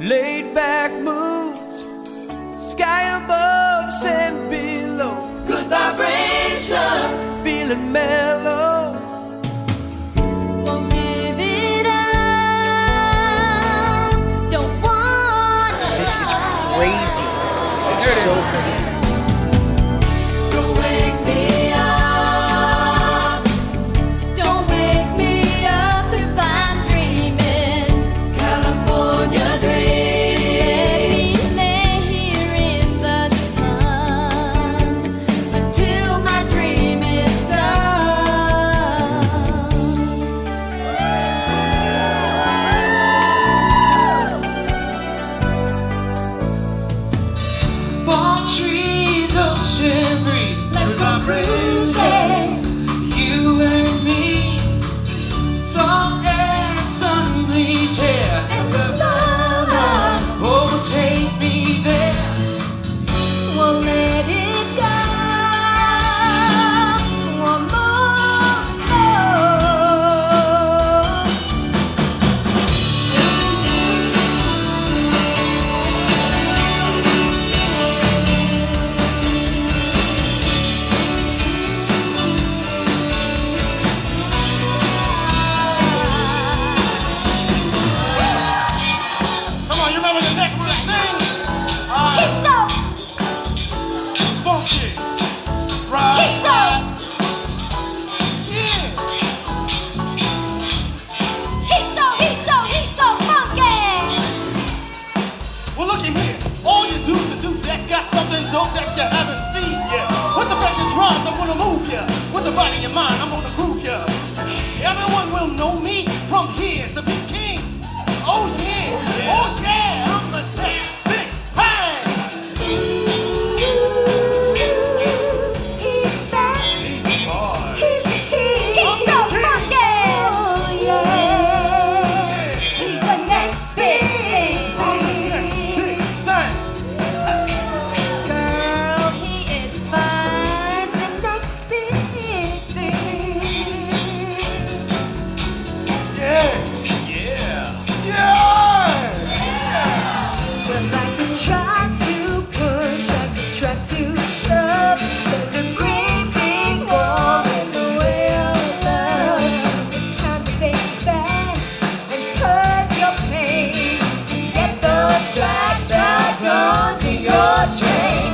laid back moods, sky above, sand below, good vibrations, feeling mellow. Won't give it up, don't want to. This is crazy. So crazy. Don't wake me up, don't wake me up if I'm dreaming. California dream. Just let me lay here in the sun until my dream is done. Palm trees, ocean breeze, Let's go cruising. you and me, salt air, sun bleached hair. And the summer Oh, take me there. won't let it go. One more. Come on, you remember the next big thing? He's so, Funky. Right. he's so, Yeah. he's so funky. Well, looky here. All you dudes and dudettes got something dope that you haven't seen yet. With the freshest rhymes, I'm gonna move ya. With the body and mind, I'm gonna groove ya. Everyone will know me from here to be king. Oh yeah, oh yeah, I'm the next big bang. He's back. He's the king. He's so funky. Oh yeah. He's the next big I'm the next big thing. girl. He is fine. The next big thing. Yeah, yeah, yeah. Well, I can try to push, I can try to shove. There's a great big wall in the way of love. It's time to face the facts and cut your pain. Get those tracks back onto your train.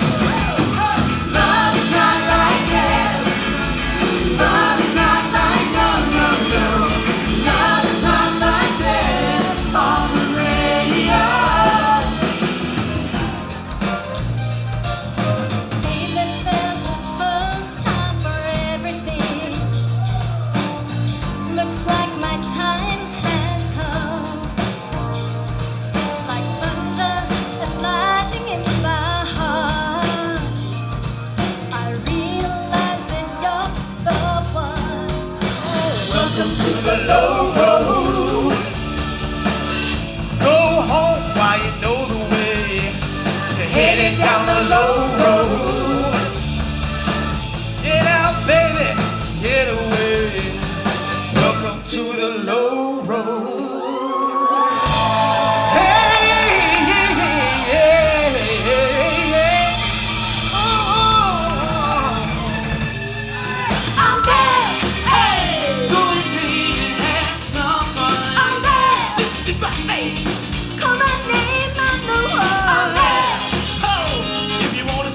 Love is not like this. Love is not like no, no, no. Love is not like this on the radio. Say that there's a first time for everything. Looks like my time has come. Like thunder and lightning in my heart, I realize that you're the one. Welcome to the low road. Go home while you know the way. You're headed down the low road. Get out, baby, get away. Welcome to the low road. Hey, yeah, yeah, yeah, yeah. Oh. I'm back. Hey, Go and see and have some fun. I'm back. Call my name, I know. I'm back. If you wanna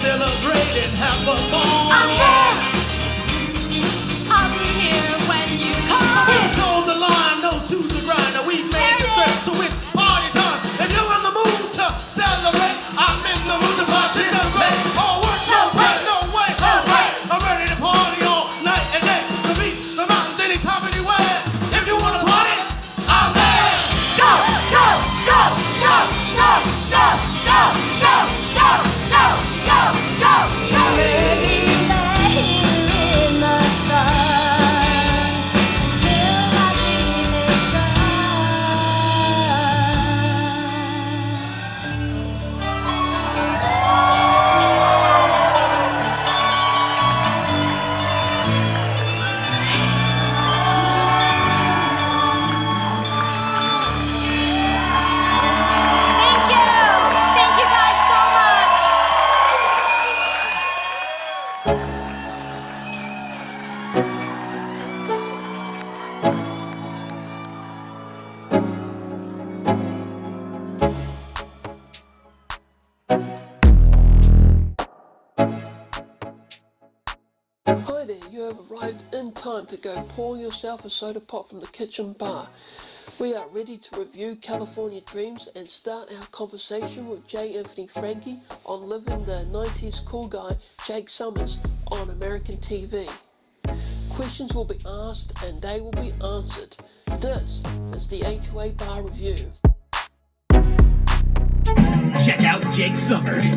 Hi there, you have arrived in time to go pour yourself a soda pop from the kitchen bar. We are ready to review California Dreams and start our conversation with Anthony Franke on living the 90s cool guy Jake Sommers on American TV. Questions will be asked and they will be answered. This is the A2A Bar review. Check out Jake Sommers,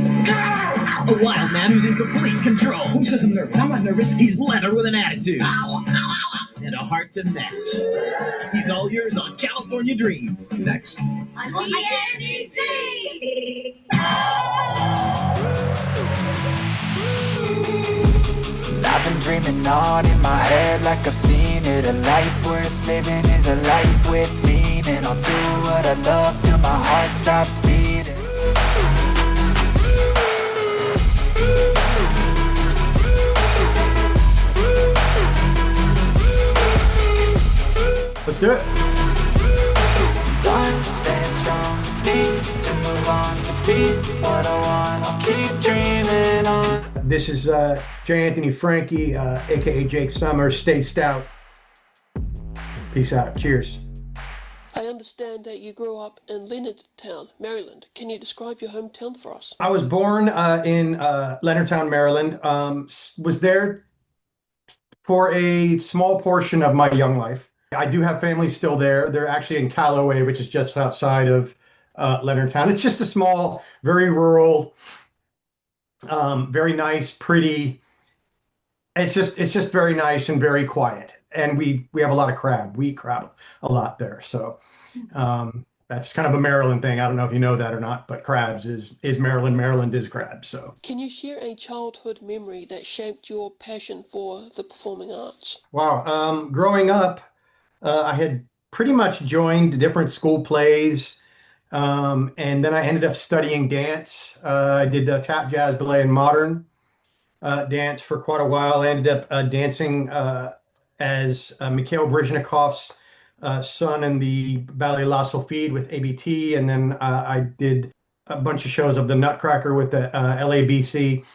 a wild man who's in complete control. Who says I'm nervous? I'm not nervous. He's leather with an attitude and a heart to match. He's all yours on California Dreams. Next. On TNBC! I've been dreaming on in my head like I've seen it. A life worth living is a life with meaning. I'll do what I love till my heart stops beating. Let's do it. Time to stand strong, need to move on to be what I want. I'll keep dreaming on. This is Anthony Franke, aka Jake Sommers. Stay stout. Peace out. Cheers. I understand that you grew up in Leonardtown, Maryland. Can you describe your hometown for us? I was born in Leonardtown, Maryland. Was there for a small portion of my young life. I do have family still there. They're actually in Callaway, which is just outside of Leonardtown. It's just a small, very rural, very nice, pretty. It's just very nice and very quiet. And we have a lot of crab. We eat crab a lot there. So that's kind of a Maryland thing. I don't know if you know that or not, but crabs is Maryland. Maryland is crabs. So can you share a childhood memory that shaped your passion for the performing arts? wow. Growing up, I had pretty much joined different school plays. And then I ended up studying dance. I did tap, jazz, ballet, and modern dance for quite a while. I ended up dancing as Mikhail Baryshnikov's son in the Ballet La Solfège with ABT. And then I did a bunch of shows of the Nutcracker with the LABC. It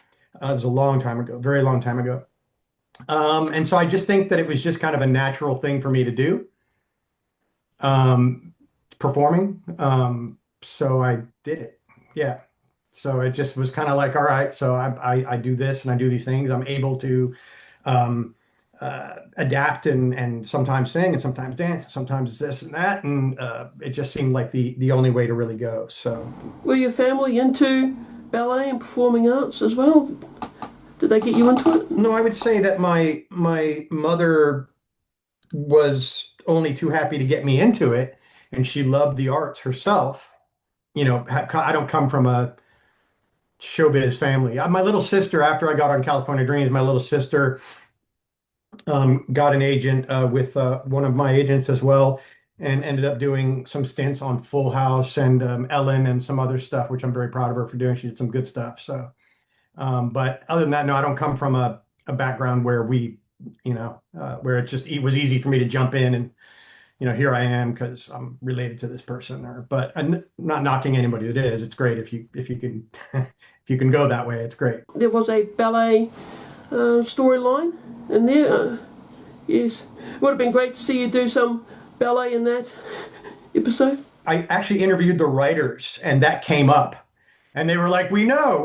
was a long time ago, very long time ago. And so I just think that it was just kind of a natural thing for me to do, performing. So I did it. Yeah. So it just was kind of like, all right, so I do this and I do these things. I'm able to adapt and sometimes sing and sometimes dance, and sometimes it's this and that. And it just seemed like the only way to really go. So were your family into ballet and performing arts as well? Did they get you into it? No, I would say that my mother was only too happy to get me into it, and she loved the arts herself. You know, I don't come from a showbiz family. My little sister, after I got on California Dreams, my little sister got an agent with one of my agents as well, and ended up doing some stints on Full House and Ellen and some other stuff, which I'm very proud of her for doing. She did some good stuff. So. But other than that, no, I don't come from a background where where it was easy for me to jump in and, here I am because I'm related to this person. But I'm not knocking anybody that is. It's great if you can if you can go that way. It's great. There was a ballet storyline in there. Yes, it would have been great to see you do some ballet in that episode. I actually interviewed the writers, and that came up. And they were like, we know.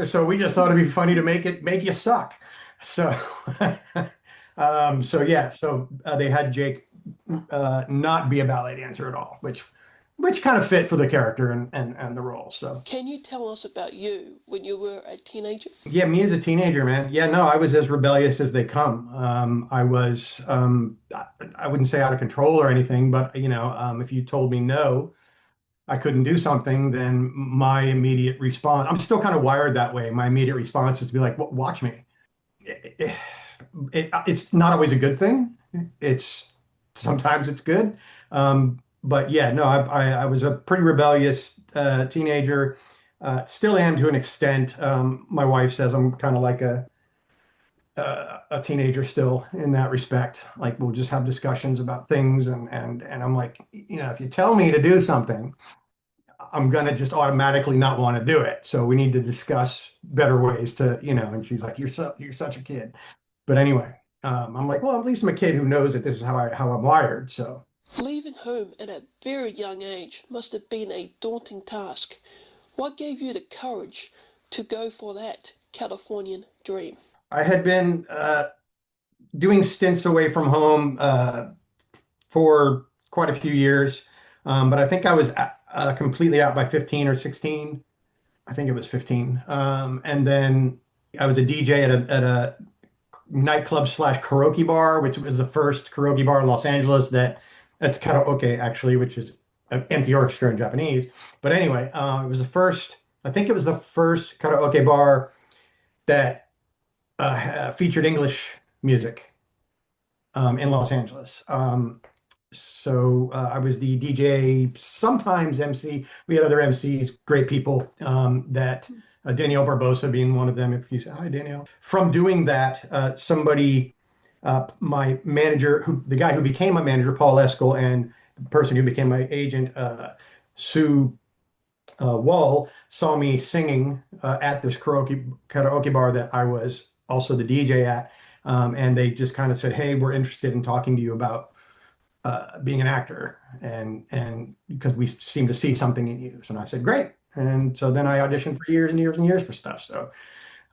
So we just thought it'd be funny to make you suck. So, they had Jake not be a ballet dancer at all, which kind of fit for the character and the role. So, can you tell us about you when you were a teenager? Yeah, me as a teenager, man. Yeah, no, I was as rebellious as they come. I was, I wouldn't say out of control or anything, but if you told me no, I couldn't do something, then my immediate response, I'm still kind of wired that way. My immediate response is to be like, watch me. It's not always a good thing. Sometimes it's good. But yeah, no, I was a pretty rebellious teenager. Still am to an extent. My wife says I'm kind of like a teenager still in that respect. Like we'll just have discussions about things and I'm like, if you tell me to do something, I'm gonna just automatically not want to do it. So we need to discuss better ways to, and she's like, you're such a kid. But anyway, I'm like, well, at least I'm a kid who knows that this is how I'm wired. So Leaving home at a very young age must have been a daunting task. What gave you the courage to go for that Californian dream? I had been doing stints away from home for quite a few years, but I think I was completely out by 15 or 16. I think it was 15. And then I was a DJ at a nightclub slash karaoke bar, which was the first karaoke bar in Los Angeles that's karaoke actually, which is an empty orchestra in Japanese. But anyway, it was the first, I think it was the first karaoke bar that featured English music in Los Angeles. So I was the DJ, sometimes MC. We had other MCs, great people, that Danielle Barbosa being one of them. If you say, hi, Danielle. From doing that, somebody, my manager, the guy who became my manager, Paul Eskel, and the person who became my agent, Sue Wall, saw me singing at this karaoke bar that I was also the DJ at. And they just kind of said, hey, we're interested in talking to you about being an actor, and because we seem to see something in you. So I said, great. And so then I auditioned for years and years and years for stuff. So,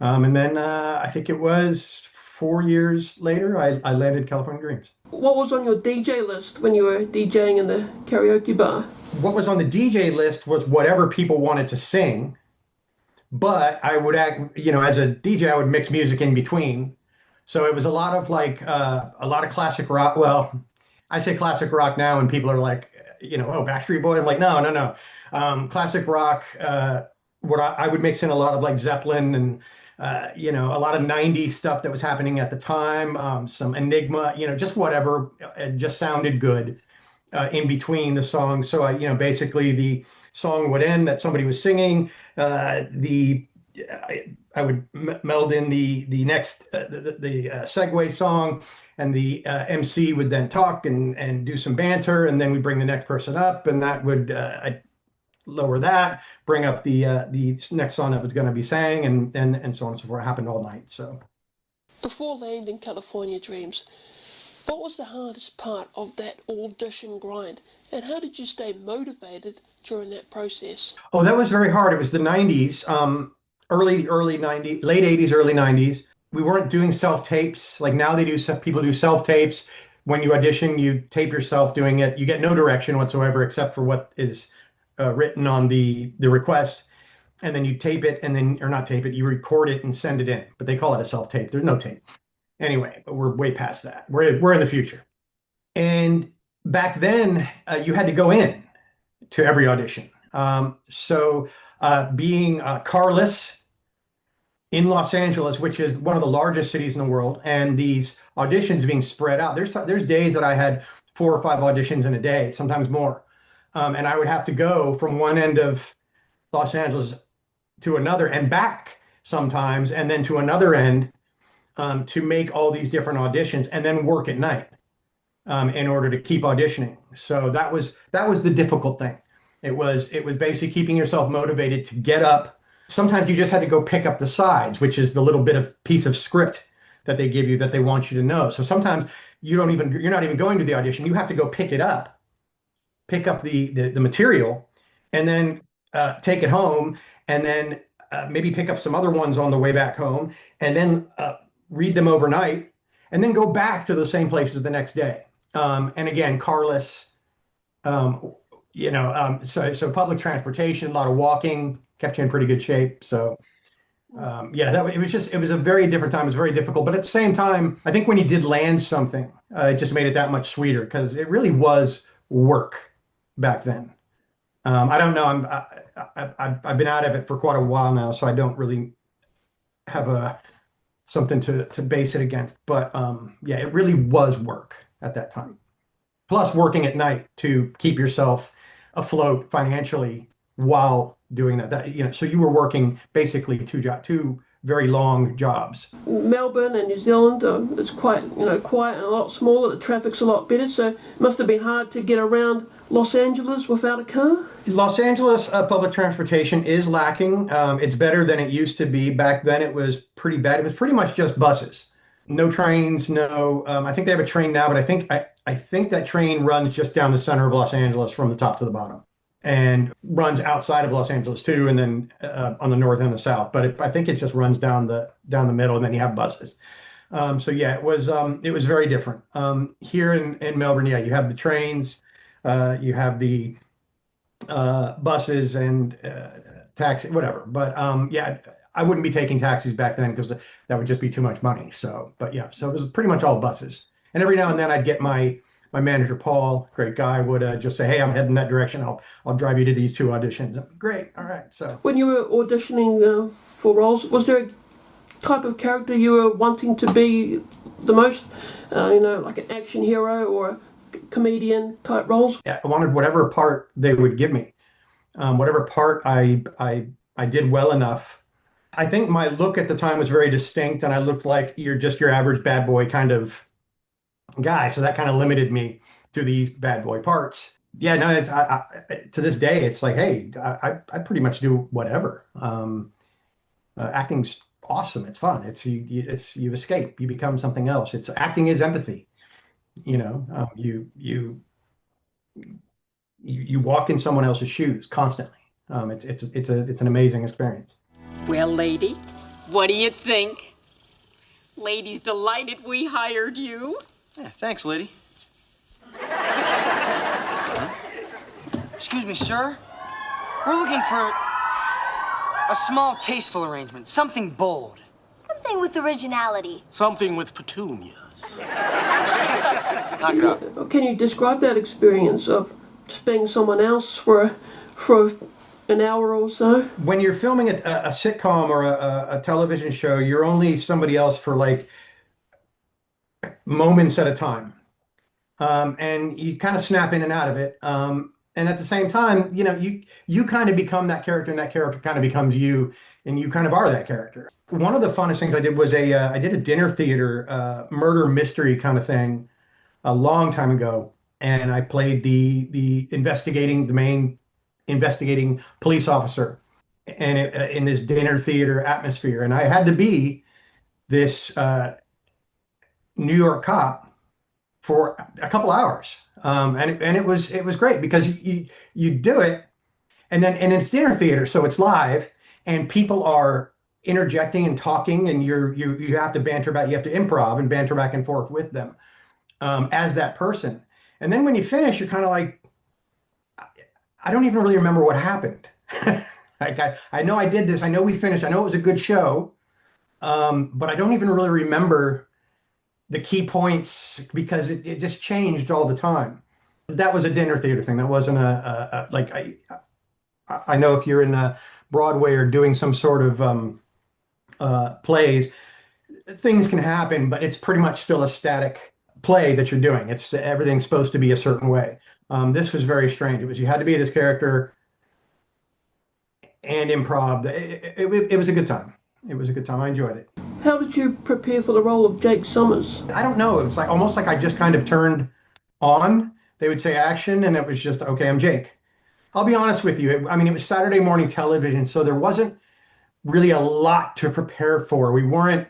and then I think it was 4 years later, I landed California Dreams. What was on your DJ list when you were DJing in the karaoke bar? What was on the DJ list was whatever people wanted to sing, but I would act, as a DJ, I would mix music in between. So it was a lot of classic rock. Well, I say classic rock now, and people are like, oh, Backstreet Boy. I'm like, no. Classic rock. What I would mix in a lot of like Zeppelin and, a lot of 90s stuff that was happening at the time. Some Enigma, just whatever. It just sounded good in between the songs. So basically the song would end that somebody was singing. I would meld in the next the segue song, and the MC would then talk and do some banter, and then we bring the next person up, and that would I'd lower that, bring up the next song that was going to be sang, and so on and so forth. It happened all night. So Before landing California Dreams, what was the hardest part of that audition grind, and how did you stay motivated during that process? Oh, that was very hard. It was the 90s, early 90s, late 80s, early 90s. We weren't doing self-tapes. Like now people do self-tapes. When you audition, you tape yourself doing it. You get no direction whatsoever except for what is written on the request. And then you tape it, or not tape it, you record it and send it in. But they call it a self-tape. There's no tape. Anyway, but we're way past that. We're in the future. And back then, you had to go in to every audition. So being carless in Los Angeles, which is one of the largest cities in the world, and these auditions being spread out. There's days that I had 4 or 5 auditions in a day, sometimes more. And I would have to go from one end of Los Angeles to another and back sometimes, and then to another end to make all these different auditions and then work at night in order to keep auditioning. So that was the difficult thing. It was basically keeping yourself motivated to get up. Sometimes you just had to go pick up the sides, which is the little bit of piece of script that they give you that they want you to know. So sometimes you're not even going to the audition. You have to go pick up the material, and then take it home, and then maybe pick up some other ones on the way back home, and then read them overnight, and then go back to those same places the next day. And again, carless, so public transportation, a lot of walking, kept you in pretty good shape. So it was a very different time. It was very difficult, but at the same time, I think when you did land something, it just made it that much sweeter, because it really was work back then. I don't know. I've been out of it for quite a while now, so I don't really have something to base it against. But it really was work at that time. Plus working at night to keep yourself afloat financially while doing that. So you were working basically two very long jobs. Melbourne and New Zealand, it's quite quiet and a lot smaller. The traffic's a lot better, so it must have been hard to get around Los Angeles without a car. Los Angeles public transportation is lacking. It's better than it used to be. Back then, it was pretty bad. It was pretty much just buses, no trains, no. I think they have a train now, but I think that train runs just down the center of Los Angeles from the top to the bottom, and runs outside of Los Angeles too, and then on the north and the south. But I think it just runs down the middle, and then you have buses. So yeah, it was very different. Here in Melbourne, yeah, you have the trains, you have the buses and taxi, whatever. But yeah, I wouldn't be taking taxis back then because that would just be too much money. So, but yeah, so it was pretty much all buses. And every now and then I'd get my manager, Paul, great guy, would just say, "Hey, I'm heading that direction. I'll drive you to these 2 auditions." Great, all right. So When you were auditioning for roles, was there a type of character you were wanting to be the most? Like an action hero or a comedian type roles? yeah, I wanted whatever part they would give me, whatever part I did well enough. I think my look at the time was very distinct, and I looked like your average bad boy kind of guy. So that kind of limited me to these bad boy parts. Yeah, no, it's to this day, it's like, hey, I pretty much do whatever. Acting's awesome. It's fun. You escape. You become something else. Acting is empathy. You walk in someone else's shoes constantly. It's an amazing experience. Well, lady, what do you think? Lady's delighted we hired you. Yeah, thanks, lady. Excuse me, sir. We're looking for a small, tasteful arrangement. Something bold. Something with originality. Something with petunias. Knock it out. Can you describe that experience of just being someone else for an hour or so? When you're filming a sitcom or a television show, you're only somebody else for like moments at a time. And you kind of snap in and out of it. And at the same time, you kind of become that character, and that character kind of becomes you, and you kind of are that character. One of the funnest things I did was I did a dinner theater murder mystery kind of thing a long time ago, and I played the main investigating police officer, and in this dinner theater atmosphere, and I had to be this New York cop for a couple hours, and it was great because you do it, and it's dinner theater, so it's live, and people are interjecting and talking, and you have to you have to improv and banter back and forth with them as that person, and then when you finish, you're kind of like, I don't even really remember what happened. Like I know I did this, I know we finished, I know it was a good show, but I don't even really remember the key points because it just changed all the time. That was a dinner theater thing. That wasn't like I know if you're in Broadway or doing some sort of plays, things can happen, but it's pretty much still a static play that you're doing. Everything's supposed to be a certain way. This was very strange. You had to be this character and improv. It was a good time. It was a good time. I enjoyed it. How did you prepare for the role of Jake Sommers? I don't know. It was like almost like I just kind of turned on. They would say action, and it was just, okay, I'm Jake. I'll be honest with you. It was Saturday morning television, so there wasn't really a lot to prepare for. We weren't.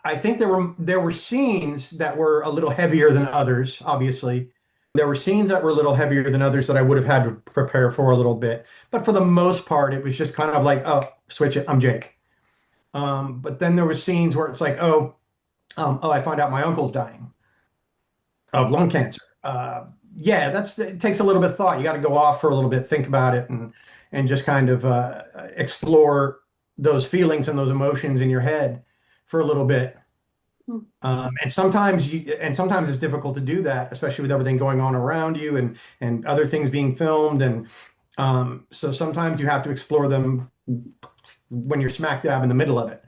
I think there were scenes that were a little heavier than others. Obviously, there were scenes that were a little heavier than others that I would have had to prepare for a little bit. But for the most part, it was just kind of like, oh, switch it. I'm Jake. But then there were scenes where it's like, I find out my uncle's dying of lung cancer. Yeah, it takes a little bit of thought. You got to go off for a little bit, think about it, and just kind of explore those feelings and those emotions in your head for a little bit. And sometimes it's difficult to do that, especially with everything going on around you and other things being filmed. And so sometimes you have to explore them when you're smack dab in the middle of it.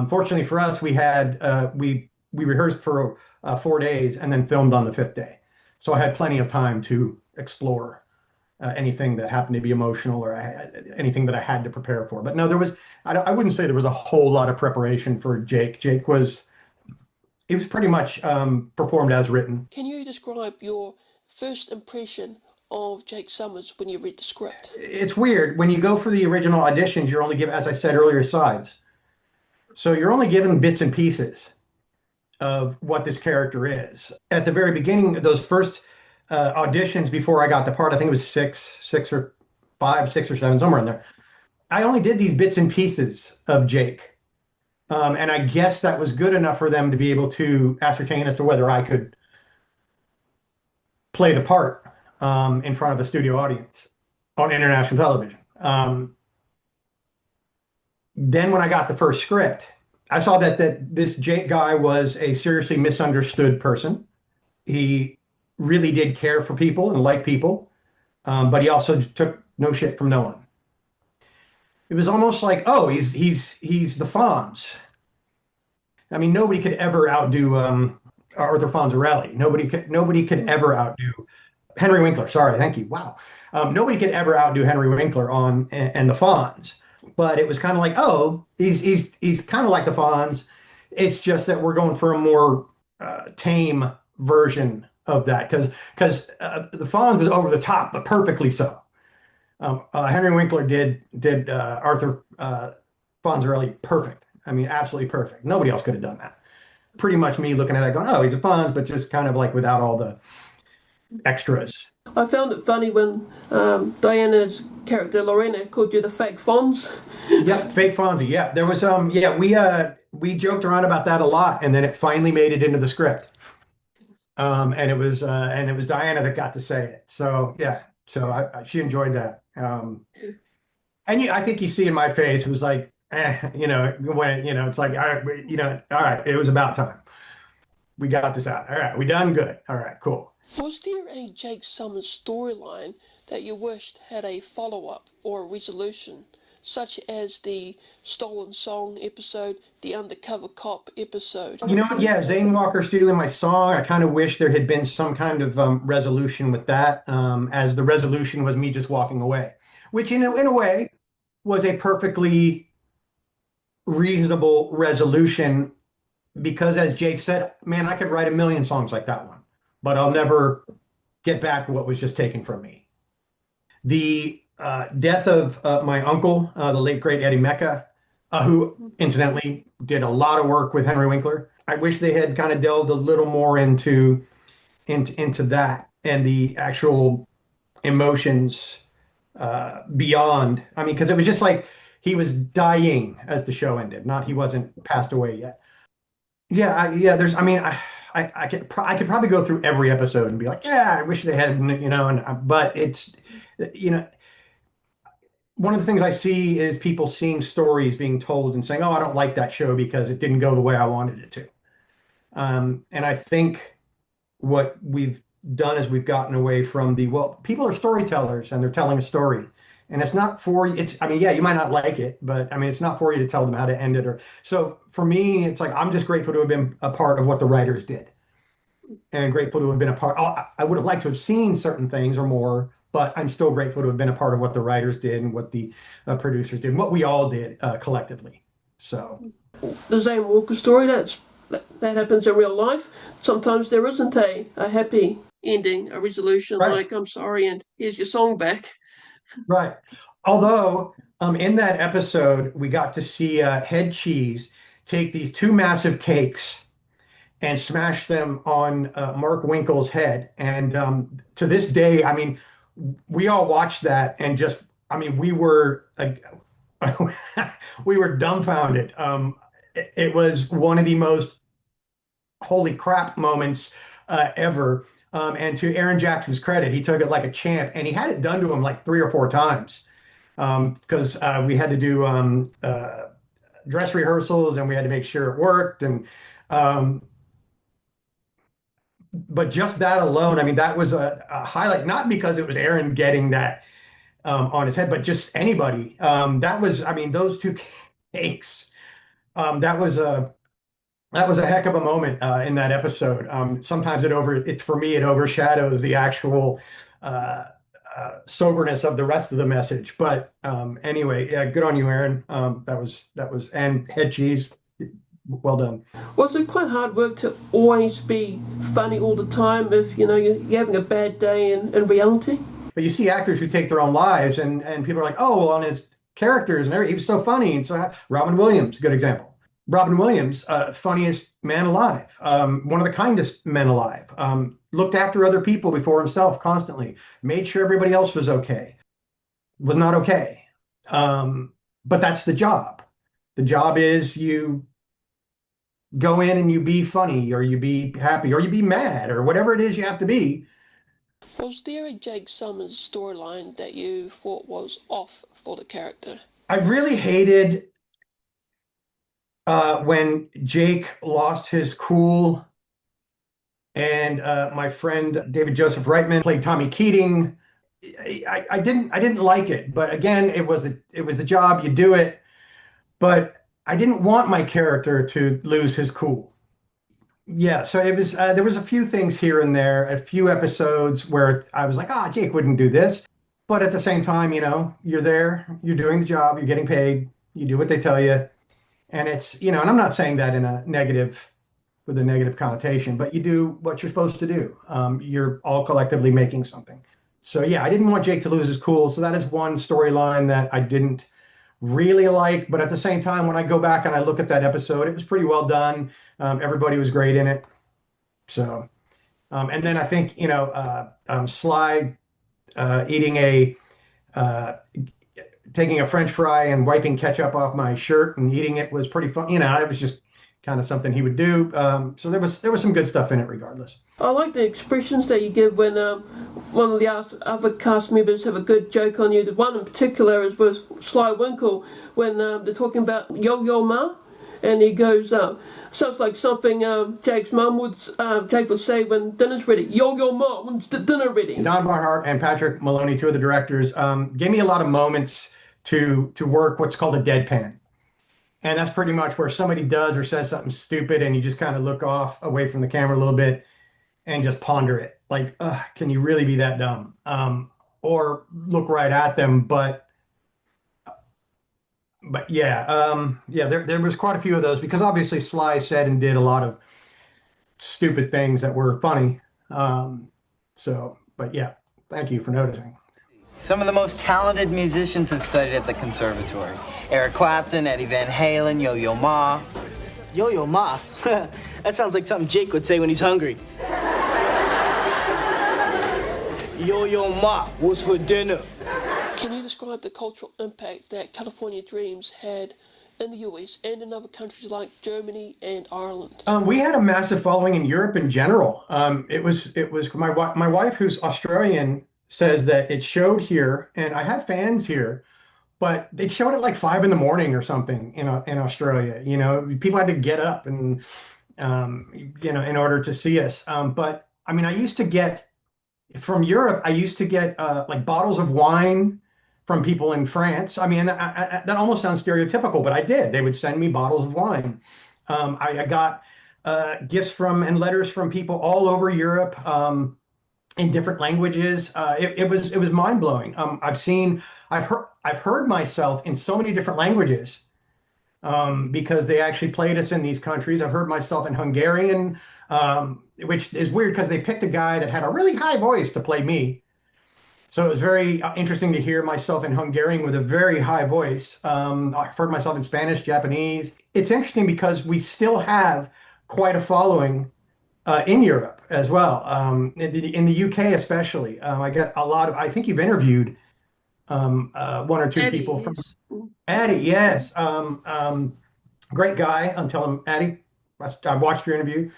Fortunately for us, we rehearsed for 4 days and then filmed on the 5th day. So I had plenty of time to explore anything that happened to be emotional or anything that I had to prepare for. But no, I wouldn't say there was a whole lot of preparation for Jake. It was pretty much performed as written. Can you describe your first impression of Jake Sommers when you read the script? It's weird. When you go for the original auditions, you're only given, as I said earlier, sides. So you're only given bits and pieces of what this character is. At the very beginning, those first auditions before I got the part, I think it was six or seven, somewhere in there. I only did these bits and pieces of Jake. And I guess that was good enough for them to be able to ascertain as to whether I could play the part in front of a studio audience on international television. Then when I got the first script, I saw that this Jake guy was a seriously misunderstood person. He really did care for people and like people, but he also took no shit from no one. It was almost like, oh, he's the Fonz. I mean, nobody could ever outdo Arthur Fonzarelli. Nobody could ever outdo Henry Winkler. Sorry, thank you. Wow, nobody could ever outdo Henry Winkler and the Fonz. But it was kind of like, oh, he's kind of like the Fonz. It's just that we're going for a more tame version of that because the Fonz was over the top, but perfectly so. Henry Winkler did Arthur Fonzarelli perfect. I mean, absolutely perfect. Nobody else could have done that. Pretty much me looking at that going, oh, he's a Fonz, but just kind of like without all the extras. I found it funny when Diana's character Lorena called you the fake Fonz. Yep, fake Fonzie. Yeah, there was we joked around about that a lot, and then it finally made it into the script. And it was Diana that got to say it. So yeah, she enjoyed that. I think you see in my face, it was like, when it's like, all right, it was about time. We got this out. All right, we done good. All right, cool. Was there a Jake Sommers storyline that you wished had a follow-up or a resolution, such as the Stolen Song episode, the Undercover Cop episode? You know what? Yeah, Zane Walker stealing my song. I kind of wish there had been some kind of resolution with that, as the resolution was me just walking away, which in a way was a perfectly reasonable resolution because, as Jake said, man, I could write a million songs like that one, but I'll never get back what was just taken from me. The death of my uncle, the late great Eddie Mecca, who incidentally did a lot of work with Henry Winkler. I wish they had kind of delved a little more into that and the actual emotions beyond. I mean, because it was just like he was dying as the show ended, not he wasn't passed away yet. Yeah, there's. I mean, I could probably go through every episode and be like, yeah, I wish they had, but it's, one of the things I see is people seeing stories being told and saying, oh, I don't like that show because it didn't go the way I wanted it to. And I think what we've done is we've gotten away from people are storytellers and they're telling a story. And it's not for you. You might not like it, but it's not for you to tell them how to end it. So for me, it's like, I'm just grateful to have been a part of what the writers did and grateful to have been a part. I would have liked to have seen certain things or more, but I'm still grateful to have been a part of what the writers did and what the producers did and what we all did collectively. So the Zane Walker story, that happens in real life. Sometimes there isn't a happy ending, a resolution, right? Like, I'm sorry, and here's your song back. Right. Although in that episode, we got to see Head Cheese take these two massive cakes and smash them on Mark Winkle's head. And to this day, we all watched that and just, we were we were dumbfounded. It was one of the most holy crap moments ever. And to Aaron Jackson's credit, he took it like a champ, and he had it done to him like 3 or 4 times because we had to do dress rehearsals and we had to make sure it worked. And but just that alone, that was a highlight, not because it was Aaron getting that on his head, but just anybody. That was, those two cakes. That was a heck of a moment in that episode. Sometimes for me, it overshadows the actual soberness of the rest of the message. But anyway, yeah, good on you, Aaron. And head cheese, well done. Was it quite hard work to always be funny all the time if, you know, you're having a bad day in reality? But you see actors who take their own lives, and people are like, oh, well, on his characters and everything, he was so funny. And so Robin Williams, good example. Robin Williams, funniest man alive, one of the kindest men alive, looked after other people before himself constantly, made sure everybody else was okay, was not okay. But that's the job. The job is you go in and you be funny, or you be happy, or you be mad, or whatever it is you have to be. Was there a Jake Sommers storyline that you thought was off for the character? I really hated when Jake lost his cool, and my friend David Joseph Reitman played Tommy Keating. I didn't like it, but again, it was the job. You do it, but I didn't want my character to lose his cool. Yeah, so it was there was a few things here and there, a few episodes where I was like, Jake wouldn't do this, but at the same time, you know, you're there, you're doing the job, you're getting paid, you do what they tell you. And it's, you know, and I'm not saying that with a negative connotation, but you do what you're supposed to do. You're all collectively making something. So yeah, I didn't want Jake to lose his cool. So that is one storyline that I didn't really like. But at the same time, when I go back and I look at that episode, it was pretty well done. Everybody was great in it. So, and then I think, you know, Sly taking a French fry and wiping ketchup off my shirt and eating it was pretty fun. You know, it was just kind of something he would do. So there was some good stuff in it regardless. I like the expressions that you give when one of the other cast members have a good joke on you. The one in particular was Sly Winkle when they're talking about Yo-Yo Ma, and he goes, sounds like something Jake would say when dinner's ready. Yo-Yo Ma, when's the dinner ready? Don Barnhart and Patrick Maloney, two of the directors, gave me a lot of moments to work what's called a deadpan. And that's pretty much where somebody does or says something stupid and you just kind of look off away from the camera a little bit and just ponder it. Like, can you really be that dumb? Or look right at them. But yeah, there was quite a few of those because obviously Sly said and did a lot of stupid things that were funny. But yeah, thank you for noticing. Some of the most talented musicians have studied at the conservatory. Eric Clapton, Eddie Van Halen, Yo-Yo Ma. Yo-Yo Ma? That sounds like something Jake would say when he's hungry. Yo-Yo Ma, what's for dinner? Can you describe the cultural impact that California Dreams had in the US and in other countries like Germany and Ireland? We had a massive following in Europe in general. It was my wife, who's Australian, says that it showed here, and I have fans here, but they showed it like 5 a.m. or something in Australia. You know, people had to get up and you know, in order to see us. But I mean, I used to get from Europe. I used to get like bottles of wine from people in France. I mean, that almost sounds stereotypical, but I did. They would send me bottles of wine. I got gifts and letters from people all over Europe. In different languages. It was mind blowing. I've heard myself in so many different languages because they actually played us in these countries. I've heard myself in Hungarian, which is weird because they picked a guy that had a really high voice to play me. So it was very interesting to hear myself in Hungarian with a very high voice. I've heard myself in Spanish, Japanese. It's interesting because we still have quite a following in Europe as well, in the UK especially. I get a lot of. I think you've interviewed one or two Eddie, people from yes. Addie. Yes, great guy. I'm telling Addie, I watched your interview.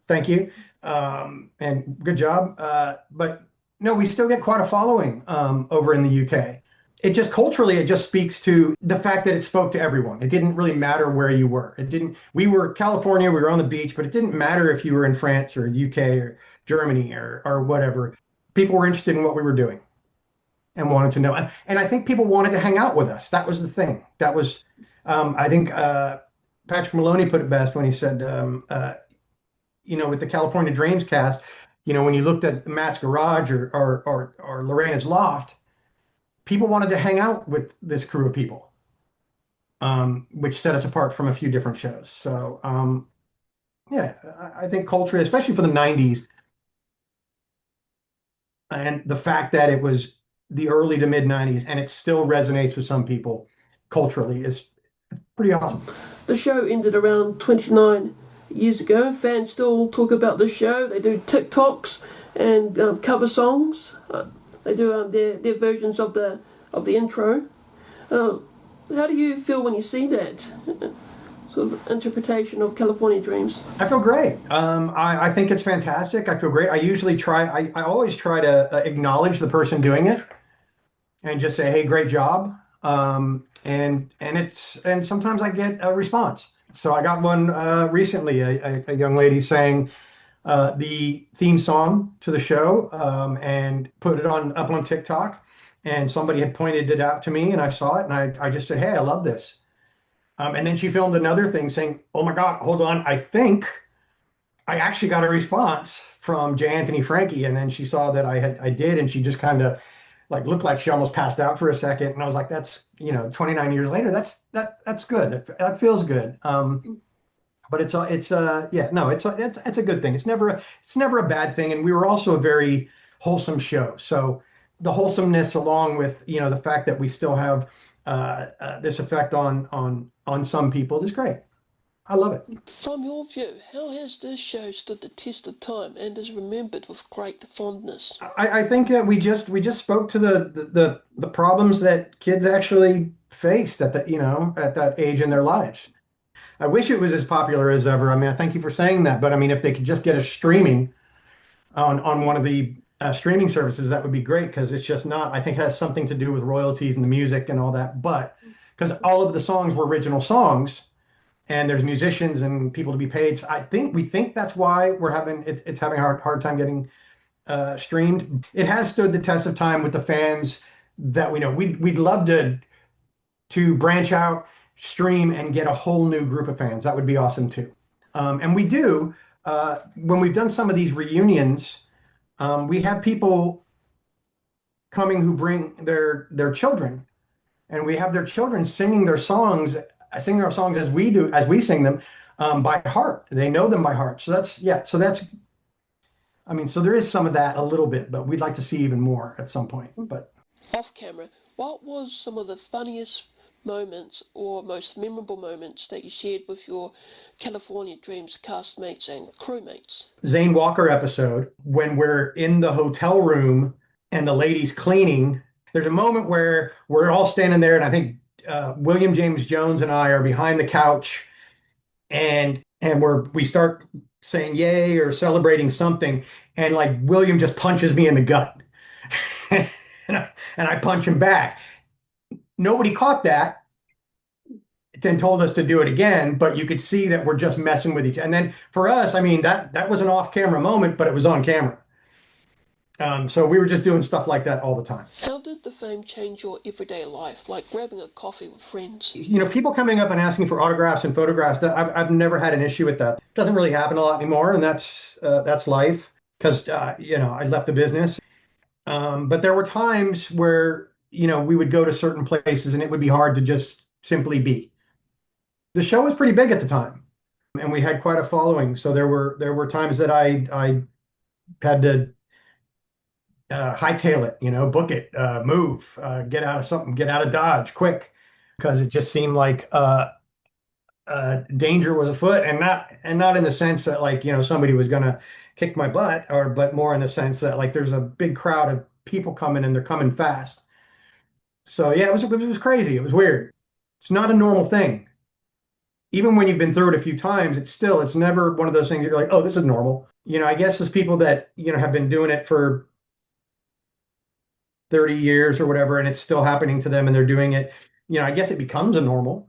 Thank you, and good job. But no, we still get quite a following over in the UK. It just culturally, it just speaks to the fact that it spoke to everyone. It didn't really matter where you were. We were California, we were on the beach, but it didn't matter if you were in France or UK or Germany or whatever. People were interested in what we were doing and wanted to know. And I think people wanted to hang out with us. That was the thing. That was, I think Patrick Maloney put it best when he said, you know, with the California Dreams cast, When you looked at Matt's garage or Lorena's loft, people wanted to hang out with this crew of people, which set us apart from a few different shows. So, yeah, I think culturally, especially for the 90s, and the fact that it was the early to mid 90s and it still resonates with some people culturally is pretty awesome. The show ended around 29 years ago. Fans still talk about the show. They do TikToks and cover songs. They do their versions of the intro. How do you feel when you see that sort of interpretation of California Dreams? I feel great. I think it's fantastic. I feel great. I always try to acknowledge the person doing it and just say, hey, great job. And sometimes I get a response. So I got one recently, a young lady sang the theme song to the show and put it up on TikTok. And somebody had pointed it out to me and I saw it and I just said, hey, I love this. And then she filmed another thing saying, oh my God, hold on. I think I actually got a response from Anthony Franke. And then she saw that I did, and she just kind of like looked like she almost passed out for a second. And I was like, that's, 29 years later, that's good. That feels good. But it's a good thing. It's never a bad thing. And we were also a very wholesome show. So the wholesomeness, along with, the fact that we still have this effect on some people, is great. I love it. From your view, how has this show stood the test of time and is remembered with great fondness? I think that we just spoke to the problems that kids actually faced at that age in their lives. I wish it was as popular as ever. I mean, I thank you for saying that, but I mean, if they could just get us streaming on one of the streaming services, that would be great, because it's just not. I think it has something to do with royalties and the music and all that, but because all of the songs were original songs. And there's musicians and people to be paid. So we think that's why it's having a hard time getting streamed. It has stood the test of time with the fans that we know. We'd love to branch out, stream, and get a whole new group of fans. That would be awesome too. And we do when we've done some of these reunions. We have people coming who bring their children, and we have their children singing our songs as we sing them by heart. They know them by heart. So there is some of that a little bit, but we'd like to see even more at some point. But off camera, what was some of the funniest moments or most memorable moments that you shared with your California Dreams castmates and crewmates? Zane Walker episode, when we're in the hotel room and the lady's cleaning, there's a moment where we're all standing there, and I think William James Jones and I are behind the couch, and we start saying yay or celebrating something, and like William just punches me in the gut and I punch him back. Nobody caught that and told us to do it again, but you could see that we're just messing with each other. And then for us, I mean, that was an off-camera moment, but it was on camera. So we were just doing stuff like that all the time. How did the fame change your everyday life, like grabbing a coffee with friends? People coming up and asking for autographs and photographs, that I've never had an issue with that. It doesn't really happen a lot anymore, and that's life, because I left the business. But there were times where we would go to certain places and it would be hard to just simply be. The show was pretty big at the time, and we had quite a following. So there were times that I had to hightail it, book it, move, get out of something, get out of Dodge quick, because it just seemed like danger was afoot, and not in the sense that like somebody was gonna kick my butt, but more in the sense that like there's a big crowd of people coming and they're coming fast. So yeah, it was crazy. It was weird. It's not a normal thing. Even when you've been through it a few times, it's never one of those things you're like, oh, this is normal. I guess as people that have been doing it for 30 years or whatever, and it's still happening to them and they're doing it, I guess it becomes a normal.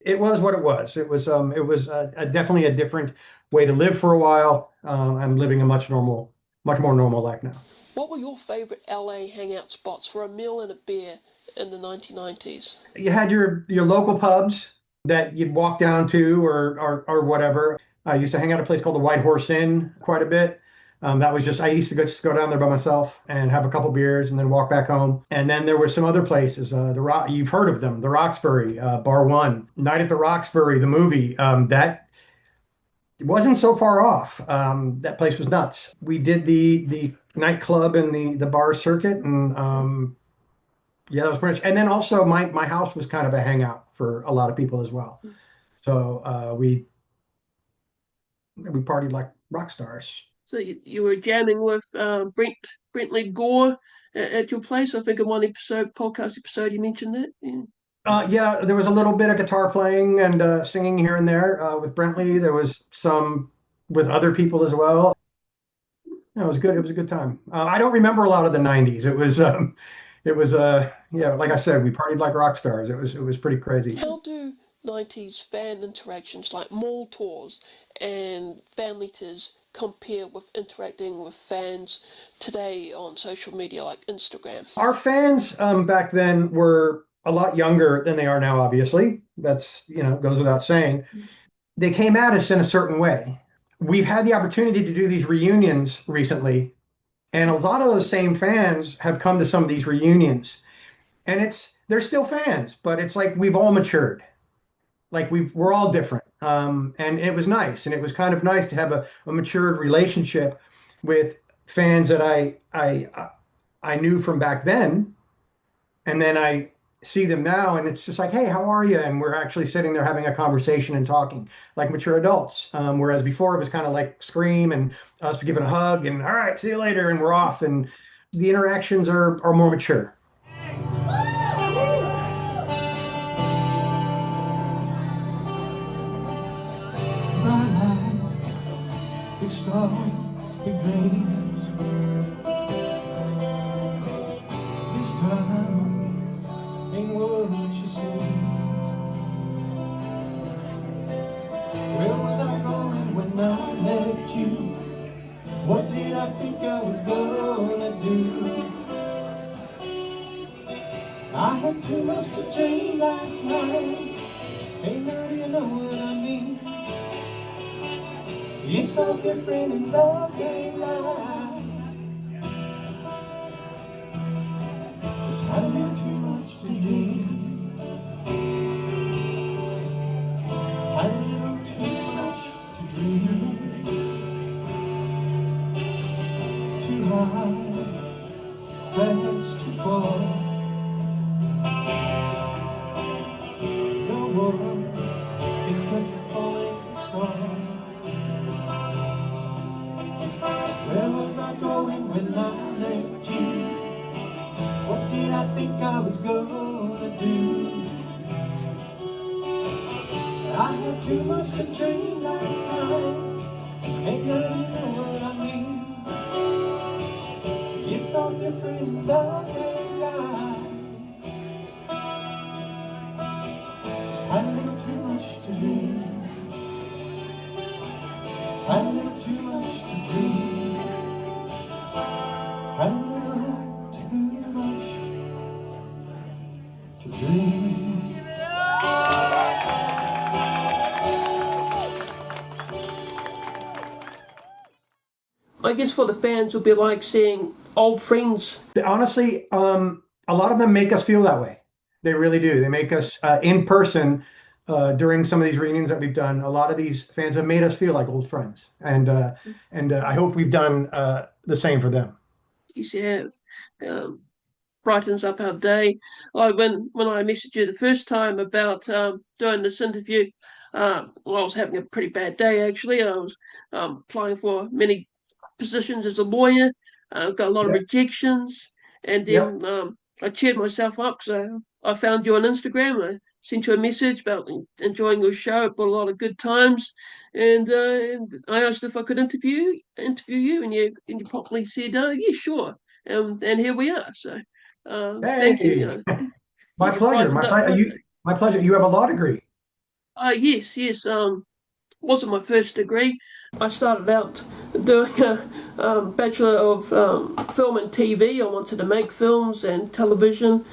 It was what it was. It was definitely a different way to live for a while. I'm living a much more normal life now. What were your favorite LA hangout spots for a meal and a beer in the 1990s? You had your local pubs that you'd walk down to or whatever. I used to hang out at a place called the White Horse Inn quite a bit. That was just, I used to just go down there by myself and have a couple beers and then walk back home. And then there were some other places, the Rock, you've heard of them, the Roxbury, Bar One, Night at the Roxbury, the movie. That it wasn't so far off. That place was nuts. We did the nightclub and the bar circuit, and yeah, that was pretty much. And then also my house was kind of a hangout for a lot of people as well. So we partied like rock stars. So you were jamming with Brentley Gore at your place. I think in one podcast episode, you mentioned that. Yeah. Yeah, there was a little bit of guitar playing and singing here and there with Brentley. There was some with other people as well. No, it was good. It was a good time. I don't remember a lot of the '90s. Yeah, like I said, we partied like rock stars. It was pretty crazy. How do '90s fan interactions like mall tours and family tours compare with interacting with fans today on social media like Instagram? Our fans back then were a lot younger than they are now, obviously. That's, goes without saying. They came at us in a certain way. We've had the opportunity to do these reunions recently, and a lot of those same fans have come to some of these reunions. And they're still fans, but it's like we've all matured. Like we're all different. And it was nice. And it was kind of nice to have a matured relationship with fans that I knew from back then. And then I see them now, and it's just like, hey, how are you? And we're actually sitting there having a conversation and talking like mature adults. Whereas before it was kind of like scream and us giving a hug and all right, see you later, and we're off. And the interactions are more mature. Where was I going when I met you? What did I think I was gonna do? I had too much to drink last night. Hey, now do you know what I mean? It's so different in the daylight. Just had a little too much to drink. Had a little too much to drink. Too high, fast to fall. No one can catch a falling star. Where was I going when I left you? What did I think I was gonna do? I had too much to drink last night. Ain't none of you know what I mean. It's all different in the daylight. Had a little too much to drink. Had a little too much to drink. Had a little too much to drink. Give it up! I guess for the fans, it'll be like seeing old friends. Honestly, a lot of them make us feel that way. They really do. They make us in person during some of these reunions that we've done. A lot of these fans have made us feel like old friends, and I hope we've done the same for them. You have brightens up our day. Like when I messaged you the first time about doing this interview, I was having a pretty bad day actually. I was applying for many positions as a lawyer, got a lot of rejections, and then I cheered myself up because I found you on Instagram. I sent you a message about enjoying your show. It brought a lot of good times, and I asked if I could interview you, and you promptly said, yeah, sure, and here we are. So thank you. My pleasure. My pleasure. You have a law degree. Yes. Wasn't my first degree. I started out doing a Bachelor of Film and TV. I wanted to make films and television,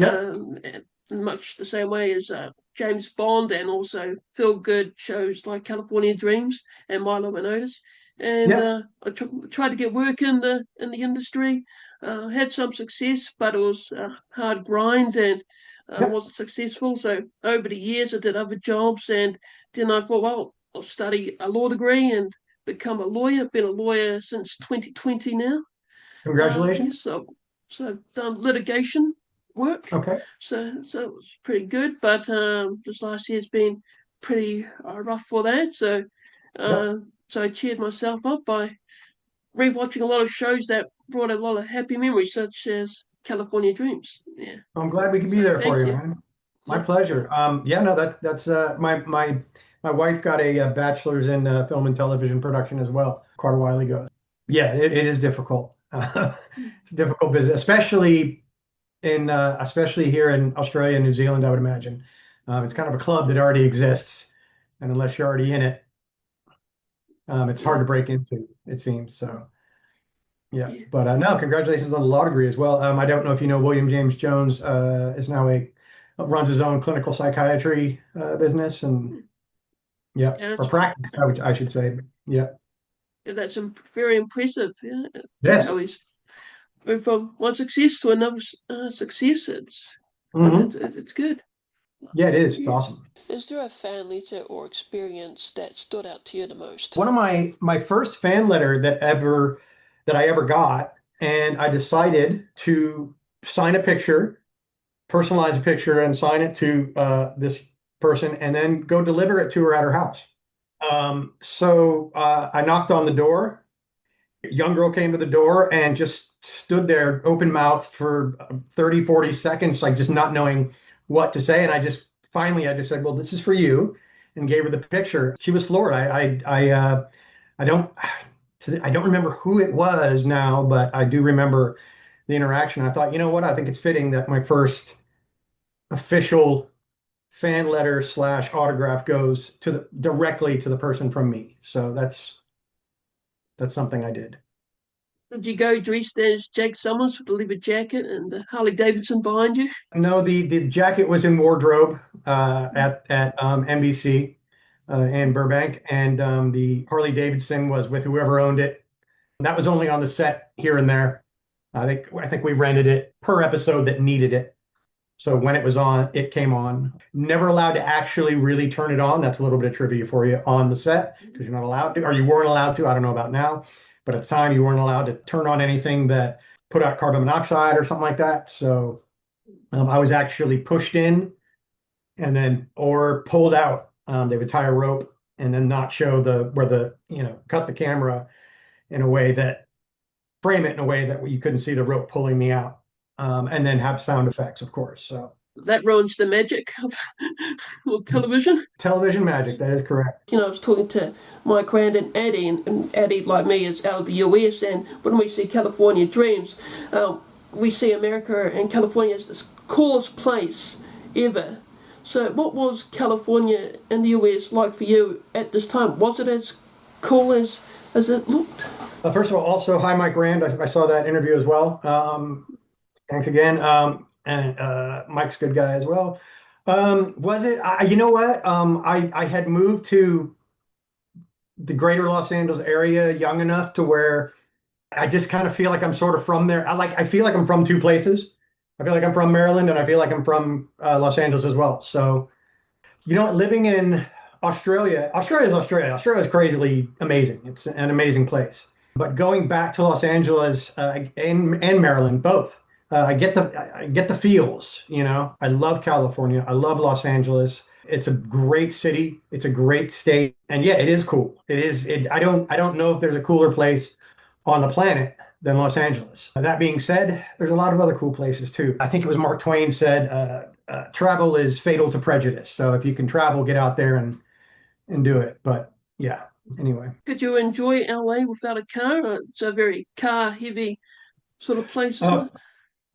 much the same way as James Bond, and also feel-good shows like Californian Dreams and Milo and Otis. and Yeah. I tried to get work in the industry. Had some success, but it was hard grind and Yep. wasn't successful. So over the years, I did other jobs, and then I thought, well, I'll study a law degree and become a lawyer. Been a lawyer since 2020 now. Congratulations. Yes, so I've done litigation work. Okay. So it was pretty good, but this last year's been pretty rough for that. So Yep. so I cheered myself up by rewatching a lot of shows that brought a lot of happy memories, such as California Dreams. Yeah. I'm glad we could be So there for thank you, you. man. My Yeah. pleasure. Yeah, no, that's my wife got a, bachelor's in film and television production as well quite a while ago. Yeah, it is difficult. It's a difficult business, especially here in Australia and New Zealand, I would imagine. It's kind of a club that already exists, and unless you're already in it, it's hard to break into, it seems. So, yeah. But no, congratulations on the law degree as well. I don't know if you know William James Jones is now runs his own clinical psychiatry business, and Yeah, or that's practice, I should say. Yeah. that's very impressive. Yeah. Yes. How he's moved from one success to another success. Mhm. It's good. Yeah, it is. It's awesome. Is there a fan letter or experience that stood out to you the most? One of my first fan letter that I ever got, and I decided to sign a picture, personalize a picture, and sign it to this person, and then go deliver it to her at her house. So I knocked on the door. A young girl came to the door and just stood there open mouthed for 30, 40 seconds, like just not knowing what to say. And I just said, well, this is for you, and gave her the picture. She was floored. I don't remember who it was now, but I do remember the interaction. I thought, you know what? I think it's fitting that my first official fan letter / autograph goes directly to the person from me. So that's something I did. Did you go dressed as Jake Sommers with the leather jacket and the Harley Davidson behind you? No, the jacket was in wardrobe at NBC in Burbank, and the Harley Davidson was with whoever owned it. That was only on the set here and there. I think we rented it per episode that needed it. So when it was on, it came on. Never allowed to actually really turn it on. That's a little bit of trivia for you on the set, because you're not allowed to, or you weren't allowed to. I don't know about now, but at the time you weren't allowed to turn on anything that put out carbon monoxide or something like that. So I was actually pushed in and then or pulled out. They would tie a rope and then not show cut the camera in a way that frame it in a way that you couldn't see the rope pulling me out. And then have sound effects, of course. So that ruins the magic of television. Television magic, that is correct. I was talking to my friend and Eddie, and Eddie, like me, is out of the US, and when we see California Dreams, we see America and California as this coolest place ever. So what was California in the US like for you at this time? Was it as cool as it looked? First of all, also, hi, Mike Rand. I saw that interview as well. Thanks again. And Mike's a good guy as well. Was it? You know what? I had moved to the greater Los Angeles area young enough to where I just kind of feel like I'm sort of from there. I feel like I'm from two places. I feel like I'm from Maryland, and I feel like I'm from Los Angeles as well. So, living in Australia is Australia. Australia is crazily amazing. It's an amazing place. But going back to Los Angeles and Maryland, both. I get the feels, I love California. I love Los Angeles. It's a great city. It's a great state. And yeah, it is cool. It is. I don't know if there's a cooler place on the planet than Los Angeles. That being said, there's a lot of other cool places too. I think it was Mark Twain said, travel is fatal to prejudice. So if you can travel, get out there and do it. But yeah, anyway. Could you enjoy LA without a car? It's a very car heavy sort of place, isn't it?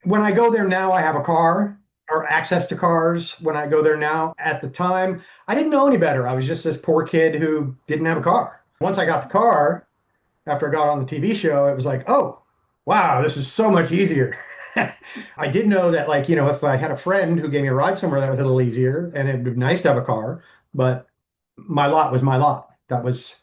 When I go there now, I have a car or access to cars when I go there now. At the time, I didn't know any better. I was just this poor kid who didn't have a car. Once I got the car, after I got on the TV show, it was like, oh, wow, this is so much easier. I did know that, if I had a friend who gave me a ride somewhere, that was a little easier, and it'd be nice to have a car, but my lot was my lot. That was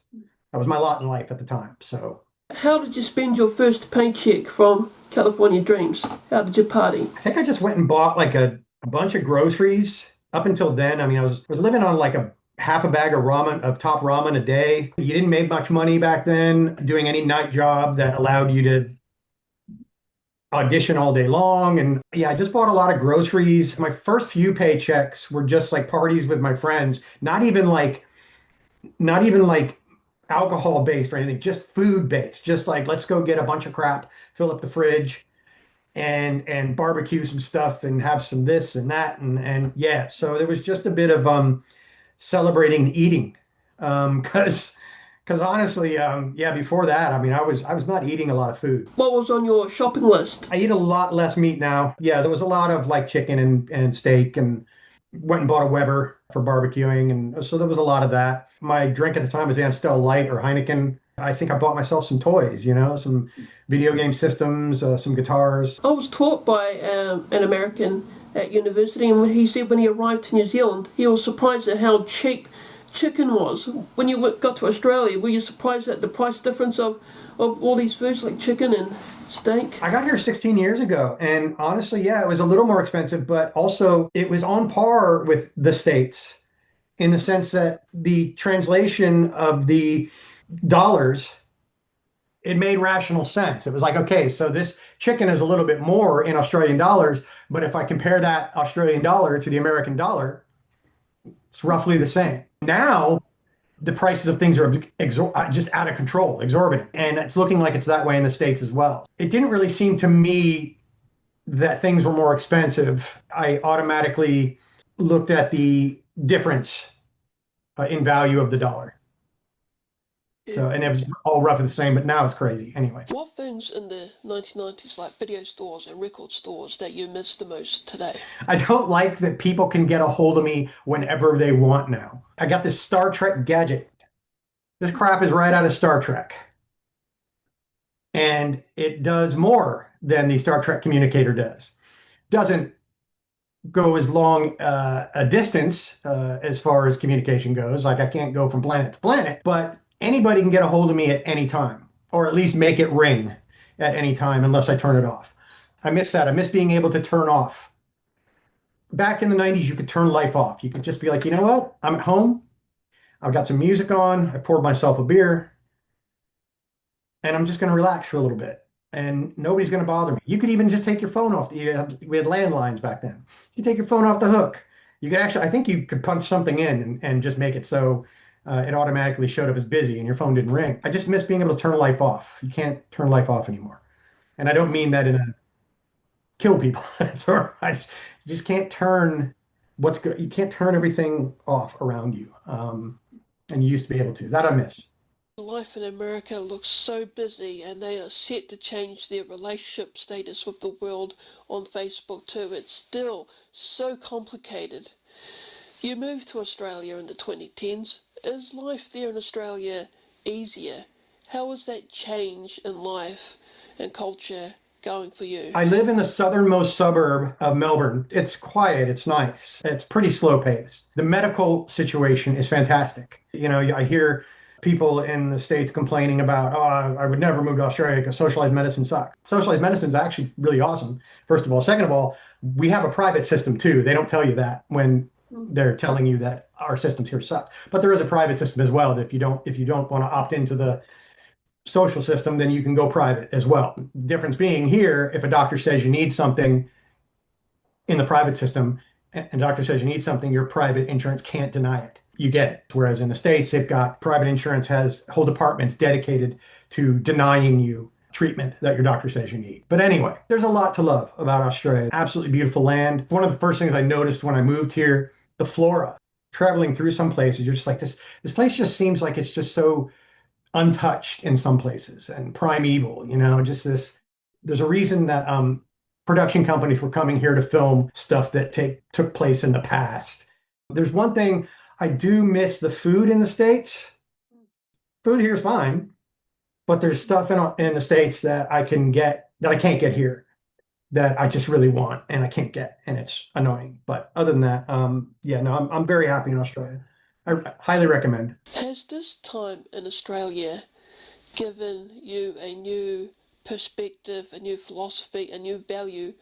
That was my lot in life at the time. So How did you spend your first paycheck from California Dreams? How did you party? I think I just went and bought like a bunch of groceries. Up until then, I mean, I was living on like a half a bag of ramen, of top ramen a day. You didn't make much money back then doing any night job that allowed you to audition all day long. And yeah, I just bought a lot of groceries. My first few paychecks were just like parties with my friends, not even like alcohol based or anything, just food based. Just like let's go get a bunch of crap, fill up the fridge and barbecue some stuff and have some this and that and yeah, so there was just a bit of celebrating and eating because honestly yeah, before that, I mean, I was not eating a lot of food. What was on your shopping list? I eat a lot less meat now. Yeah, there was a lot of like chicken and steak, and went and bought a Weber for barbecuing, and so there was a lot of that. My drink at the time was Amstel Light or Heineken. I think I bought myself some toys, some video game systems, some guitars. I was taught by an American at university, and he said when he arrived to New Zealand, he was surprised at how cheap chicken was. When you got to Australia, were you surprised at the price difference of all these foods like chicken and steak? I got here 16 years ago, and honestly, yeah, it was a little more expensive, but also it was on par with the States in the sense that the translation of the dollars, it made rational sense. It was like, okay, so this chicken is a little bit more in Australian dollars, but if I compare that Australian dollar to the American dollar, it's roughly the same. Now, the prices of things are just out of control, exorbitant. And it's looking like it's that way in the States as well. It didn't really seem to me that things were more expensive. I automatically looked at the difference in value of the dollar. So, and it was all roughly the same, but now it's crazy. Anyway. What things in the 1990s, like video stores and record stores, that you miss the most today? I don't like that people can get a hold of me whenever they want now. I got this Star Trek gadget. This crap is right out of Star Trek. And it does more than the Star Trek communicator does. Doesn't go as long a distance as far as communication goes. Like I can't go from planet to planet, but anybody can get a hold of me at any time, or at least make it ring at any time unless I turn it off. I miss that. I miss being able to turn off. Back in the 90s, you could turn life off. You could just be like, you know what? I'm at home. I've got some music on. I poured myself a beer. And I'm just going to relax for a little bit. And nobody's going to bother me. You could even just take your phone off. We had landlines back then. You take your phone off the hook. You could actually, I think you could punch something in and just make it so it automatically showed up as busy and your phone didn't ring. I just miss being able to turn life off. You can't turn life off anymore. And I don't mean that in a kill people. You just can't turn what's good. You can't turn everything off around you. And you used to be able to. That I miss. Life in America looks so busy, and they are set to change their relationship status with the world on Facebook too. It's still so complicated. You moved to Australia in the 2010s. Is life there in Australia easier? How is that change in life and culture going for you? I live in the southernmost suburb of Melbourne. It's quiet, it's nice, it's pretty slow paced. The medical situation is fantastic. I hear people in the States complaining about, oh, I would never move to Australia because socialized medicine sucks. Socialized medicine is actually really awesome, first of all. Second of all, we have a private system too. They don't tell you that when they're telling you that our systems here suck. But there is a private system as well, that if you don't want to opt into the social system, then you can go private as well. Difference being here, if a doctor says you need something in the private system, and a doctor says you need something, your private insurance can't deny it. You get it. Whereas in the States, they've got private insurance has whole departments dedicated to denying you treatment that your doctor says you need. But anyway, there's a lot to love about Australia. Absolutely beautiful land. One of the first things I noticed when I moved here, the flora. Traveling through some places, you're just like, this place just seems like it's just so untouched in some places and primeval, just this. There's a reason that production companies were coming here to film stuff that took place in the past. There's one thing I do miss: the food in the States. Food here is fine, but there's stuff in the States that I can't get here, that I just really want and I can't get, and it's annoying. But other than that, I'm very happy in Australia. I highly recommend. Has this time in Australia given you a new perspective, a new philosophy, a new value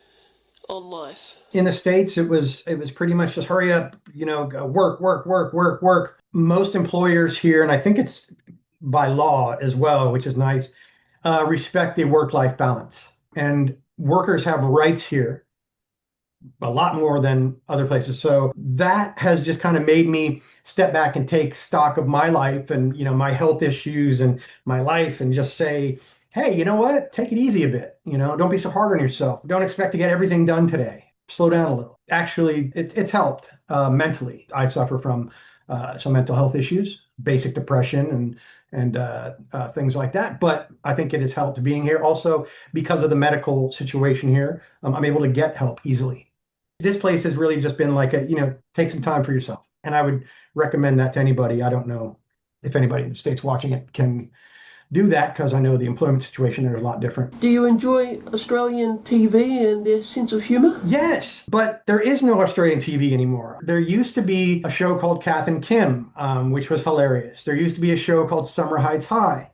on life? In the States, it was pretty much just hurry up, go work, work, work, work, work. Most employers here, and I think it's by law as well, which is nice, respect the work-life balance. And workers have rights here, a lot more than other places. So that has just kind of made me step back and take stock of my life and, my health issues and my life, and just say, hey, you know what? Take it easy a bit. Don't be so hard on yourself. Don't expect to get everything done today. Slow down a little. Actually, it's helped mentally. I suffer from some mental health issues, basic depression and things like that. But I think it has helped being here. Also, because of the medical situation here, I'm able to get help easily. This place has really just been like take some time for yourself. And I would recommend that to anybody. I don't know if anybody in the States watching it can do that, because I know the employment situation there is a lot different. Do you enjoy Australian TV and their sense of humour? Yes, but there is no Australian TV anymore. There used to be a show called Kath and Kim, which was hilarious. There used to be a show called Summer Heights High,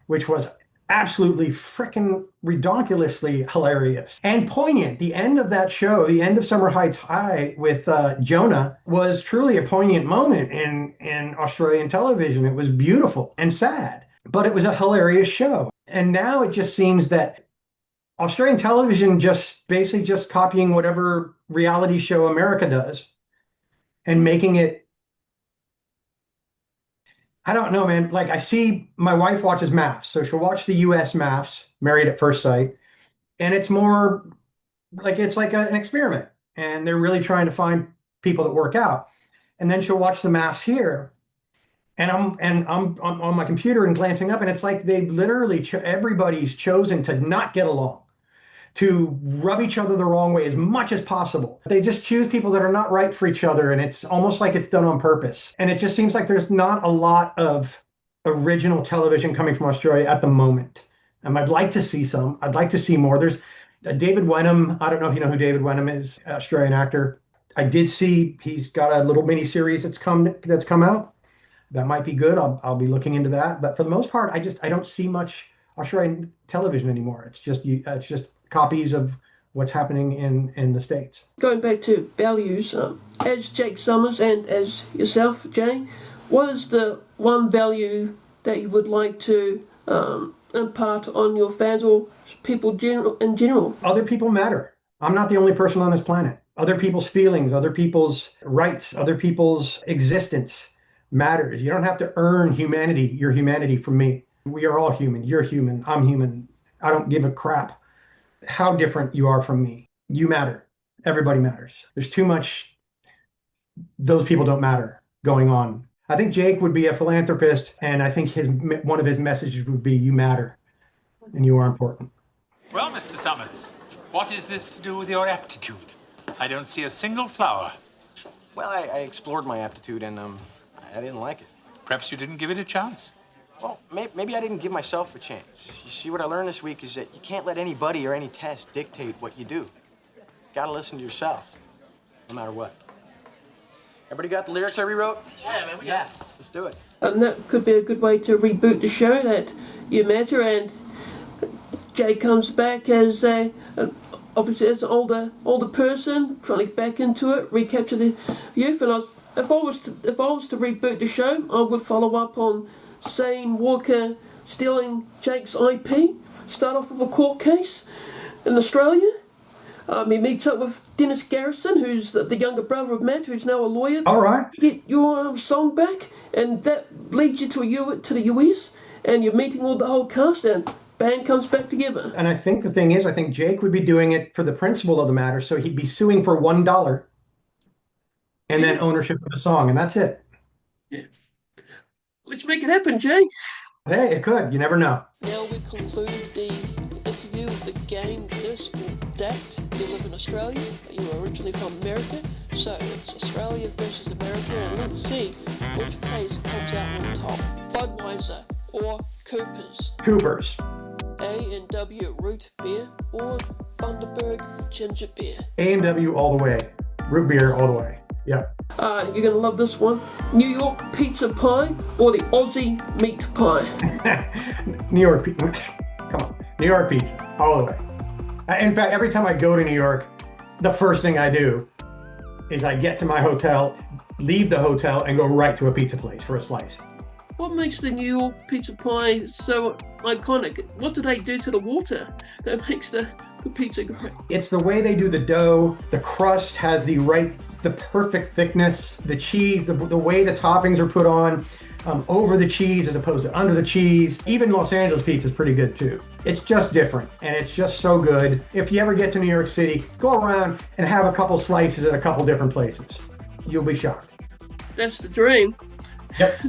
which was absolutely freaking ridiculously hilarious and poignant. The end of that show, the end of Summer Heights High with Jonah, was truly a poignant moment in Australian television. It was beautiful and sad, but it was a hilarious show. And now it just seems that Australian television just basically just copying whatever reality show America does and making it, I don't know, man. Like, I see my wife watches MAFS, so she'll watch the US MAFS, Married at First Sight, and it's more like it's like an experiment, and they're really trying to find people that work out. And then she'll watch the MAFS here, and I'm on my computer and glancing up, and it's like they literally everybody's chosen to not get along, to rub each other the wrong way as much as possible. They just choose people that are not right for each other, and it's almost like it's done on purpose. And it just seems like there's not a lot of original television coming from Australia at the moment. I'd like to see some. I'd like to see more. There's David Wenham. I don't know if you know who David Wenham is, Australian actor. I did see he's got a little mini series that's come out. That might be good. I'll be looking into that. But for the most part, I don't see much Australian television anymore. It's just copies of what's happening in the States. Going back to values, as Jake Sommers and as yourself, Jay, what is the one value that you would like to impart on your fans or people in general? Other people matter. I'm not the only person on this planet. Other people's feelings, other people's rights, other people's existence matters. You don't have to earn your humanity from me. We are all human. You're human. I'm human. I don't give a crap how different you are from me. You matter. Everybody matters. There's too much those people don't matter going on. I think Jake would be a philanthropist, and I think one of his messages would be, you matter and you are important. Well, Mr. Sommers, what is this to do with your aptitude? I don't see a single flower. Well, I explored my aptitude and I didn't like it. Perhaps you didn't give it a chance. Well, maybe I didn't give myself a chance. You see, what I learned this week is that you can't let anybody or any test dictate what you do. You gotta listen to yourself, no matter what. Everybody got the lyrics I rewrote? Yeah, man, we got it. Let's do it. And that could be a good way to reboot the show, that you matter, and Jay comes back as obviously as an older person, trying to get back into it, recapture the youth. And if I was to reboot the show, I would follow up on Zane Walker stealing Jake's IP, start off with a court case in Australia. He meets up with Dennis Garrison, who's the younger brother of Matt, who's now a lawyer. All right. Get your song back, and that leads you to the US, and you're meeting all the whole cast, and band comes back together. And I think the thing is, I think Jake would be doing it for the principle of the matter, so he'd be suing for $1 and then ownership of the song, and that's it. Yeah. Let's make it happen, Jay. Hey, it could. You never know. Now we conclude the interview with the game This or That. You live in Australia, you are originally from America, so it's Australia versus America, and let's see which place comes out on top. Budweiser or Coopers? Coopers. A&W root beer or Bundaberg ginger beer? A&W all the way. Root beer all the way. Yeah. You're gonna love this one. New York pizza pie or the Aussie meat pie? New York pizza. Come on. New York pizza. All the way. In fact, every time I go to New York, the first thing I do is I get to my hotel, leave the hotel, and go right to a pizza place for a slice. What makes the New York pizza pie so iconic? What do they do to the water that makes the pizza great? It's the way they do the dough. The crust has the perfect thickness. The cheese, the way the toppings are put on over the cheese as opposed to under the cheese. Even Los Angeles pizza is pretty good too. It's just different, and it's just so good. If you ever get to New York City, go around and have a couple slices at a couple different places. You'll be shocked. That's the dream. Yep.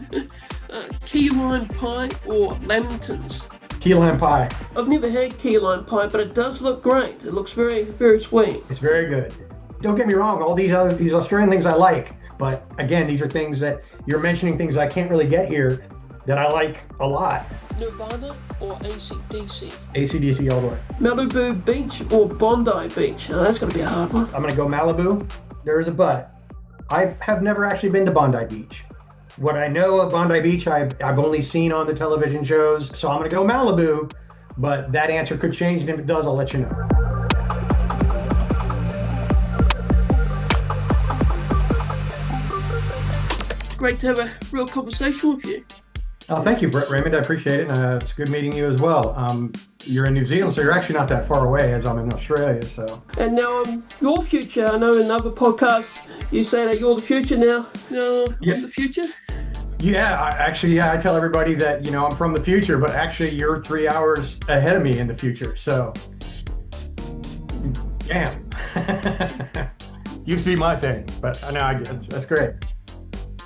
Key lime pie or lamingtons? Key lime pie. I've never had key lime pie, but it does look great. It looks very, very sweet. It's very good. Don't get me wrong, all these Australian things I like, but again, these are things that you're mentioning, things I can't really get here that I like a lot. Nirvana or AC/DC? AC/DC all the way. Malibu Beach or Bondi Beach? Oh, that's going to be a hard one. I'm going to go Malibu. There is a but. I have never actually been to Bondi Beach. What I know of Bondi Beach, I've only seen on the television shows, so I'm going to go Malibu, but that answer could change, and if it does, I'll let you know. It's great to have a real conversation with you. Oh, thank you, Raymond. I appreciate it. It's good meeting you as well. You're in New Zealand, so you're actually not that far away, as I'm in Australia. So. And now, your future. I know in other podcasts you say that you're the future now. Yes. The future. Yeah, I tell everybody that I'm from the future, but actually you're 3 hours ahead of me in the future. So, damn. Used to be my thing, but now I get it. That's great.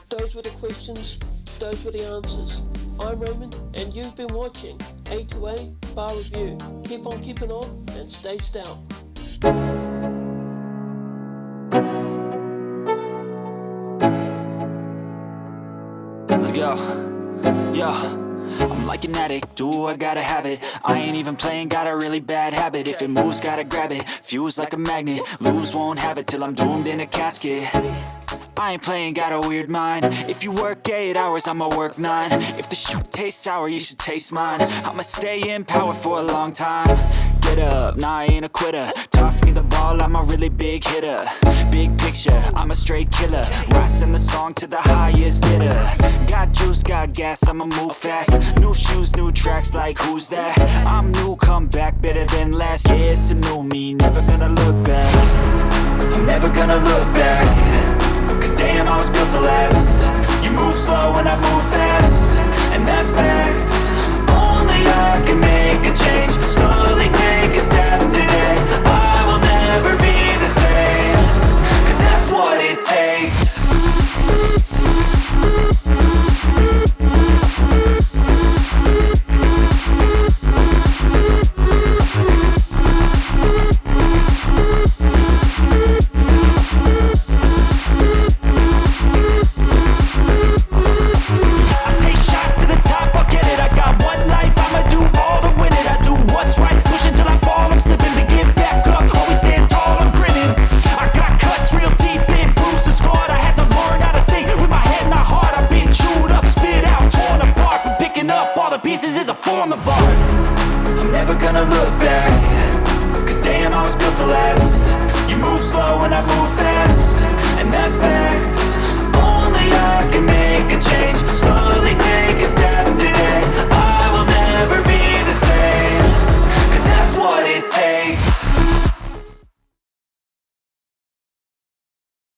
Those were the questions. Those were the answers. I'm Raymond, and you've been watching A2A Bar Review. Keep on keeping on, and stay stout. Let's go. Yeah. I'm like an addict, do I gotta have it. I ain't even playing, got a really bad habit. If it moves, gotta grab it, fuse like a magnet. Lose, won't have it till I'm doomed in a casket. I ain't playing, got a weird mind. If you work 8 hours, I'ma work 9. If the shit tastes sour, you should taste mine. I'ma stay in power for a long time. Get up, nah, I ain't a quitter. Toss me the ball, I'm a really big hitter. Big picture, I'm a straight killer. Rising the song to the highest bidder. Got juice, got gas, I'ma move fast. New shoes, new tracks, like who's that? I'm new, come back, better than last. Yeah, it's a new me, never gonna look back. I'm never gonna look back. Cause damn, I was built to last. You move slow and I move fast, and that's facts. Only I can make a change. Slowly take a step today. I will never be the same. Cause that's what it takes. Pieces is a form of art. I'm never gonna look back. Cause damn, I was built to last. You move slow and I move fast, and that's facts. Only I can